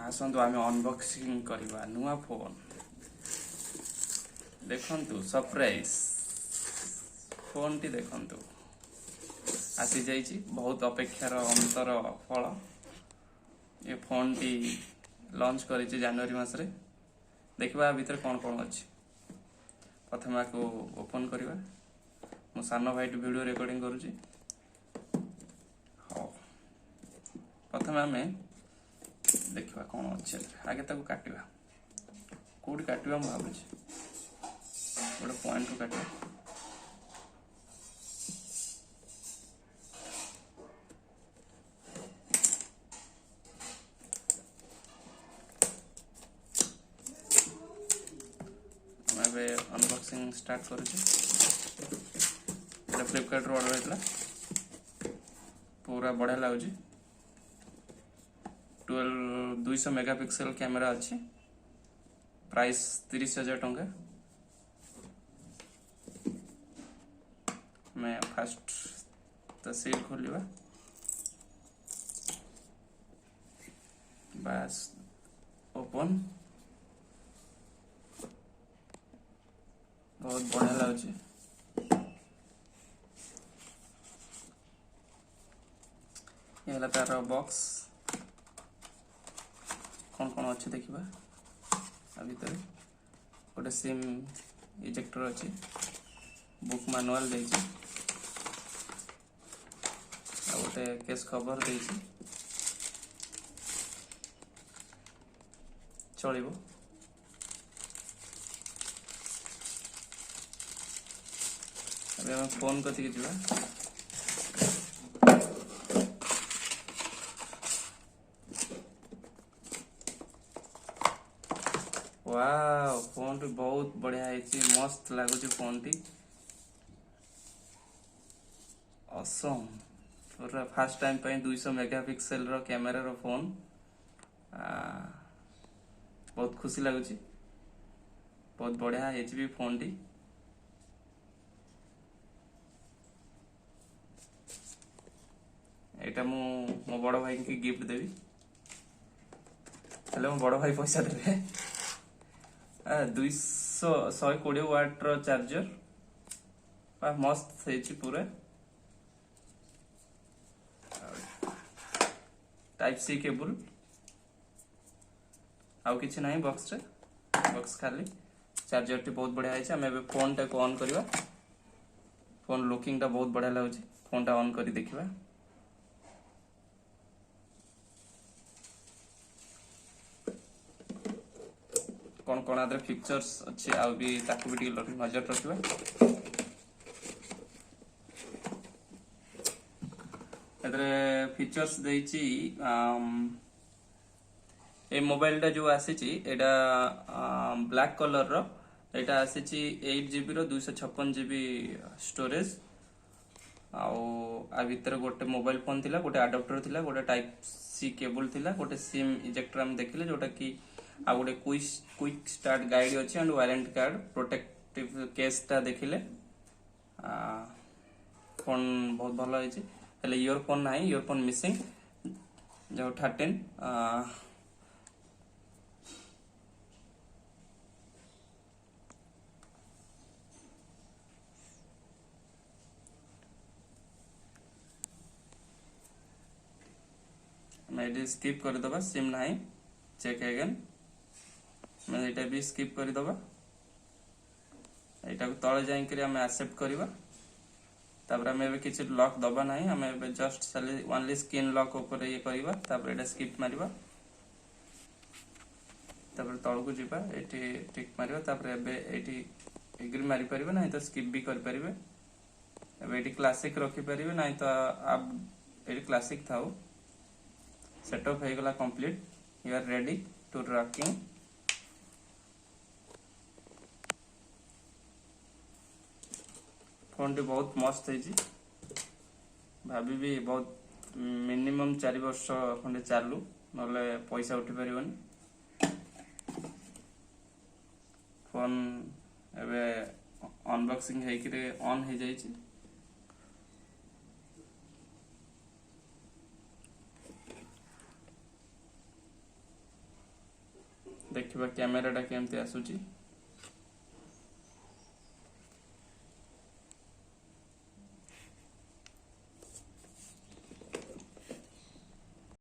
आसतु आम अनबॉक्सिंग करवा नुआ फोन देखंतु सरप्राइज फोन टी देखंतु आसी जाइए बहुत अपेक्षार अंतर फल ये फोन टी लॉन्च कर जनवरी मासरे देखा भितर कौन कौन अच्छी प्रथम आपको ओपन करवा मो सान भाई वीडियो रिकॉर्डिंग करुँची हाँ प्रथम आम देखा कौन अच्छे आगे ताको काटिवा कौटी काटिवा मु भावुची गोटे पॉइंट को काटिवा अनबॉक्सिंग स्टार्ट करुचे फ्लिपकार्ट रो ऑर्डर होता पूरा बढ़िया लगुच 200 मेगापिक्सल कैमेरा अच्छी प्राइस 30,000 टंका मैं फास्ट तो सील खोलिवा बस ओपन बहुत बढ़िया लगुच ये तार बॉक्स कौन कौन अच्छे देखा भर गोटे सिम इजेक्टर अच्छी बुक मैनुअल गोटे केस कवर चलो अभी हम फोन कति जा वाह फोन टी बहुत बढ़िया है मस्त लगुच फोन टी असम पूरा फास्ट टाइम पे 200 मेगापिक्सल रो कैमेरा रो फोन बहुत खुशी लगुच बहुत बढ़िया है फोन टी एटा मो बड़ भाई की गिफ्ट देवी हेलो मो बड़ भाई पैसा देवे 120 वाट रो चार्जर मस्त है पूरा टाइप सी केबल आउ किछि नहीं बॉक्स रे बॉक्स खाली चार्जर टी बहुत बढ़िया है आम फोन टा को ऑन करवा फोन लुकिंग टा बहुत बढ़िया लगुच फोन टा ऑन करी देखिबा कौन कौन आदर फीचर्स अच्छे आ भी ताकू भी नजर रखिबा एतरे फीचर्स देछि ए मोबाइल टा जो आसीची एटा ब्लैक कलर रो एटा आसीची 8 GB रो 256 GB स्टोरेज आ भीतर गोटे मोबाइल फोन थिला गोटे अडाप्टर थिला गोटे टाइप सी केबल थिला गोटे सिम इजेक्टर हम देखिले जोटा कि आ गोटे क्विक स्टार्ट गाइड अच्छी and warranty card protective case टा देखिले फोन बहुत भल है इयरफोन ना इयरफोन मिसिंग जो 13 मैं स्किप कर दबा सिम ना चेक अगेन मैं ये भी स्किप कर दबा यहाँ तले जाइए आम एक्सेप्ट करवा तापर आम किसी लॉक दबा ना आम जस्ट ओनली स्क्रीन लॉक ऊपर ये करवा तापर ये स्किप मारिबा तापर तल को जीवा ये टिक मारिबा तापर एटी एग्री मारी परिबे ना तो स्किप भी कर परिबे एबे एटी क्लासिक रखी परिबे ना तो आप एटी क्लासिक थाओ सेटअप हो गला complete you are ready to rocking phone टी बहुत मस्त है भाभी भी बहुत मिनिमम 4 वर्ष खंडे चालू ना पैसा उठी पारिबनी फोन एबे अनबॉक्सिंग है कि ऑन हो जाइए देखिबा कैमेराटा केमती आसुची।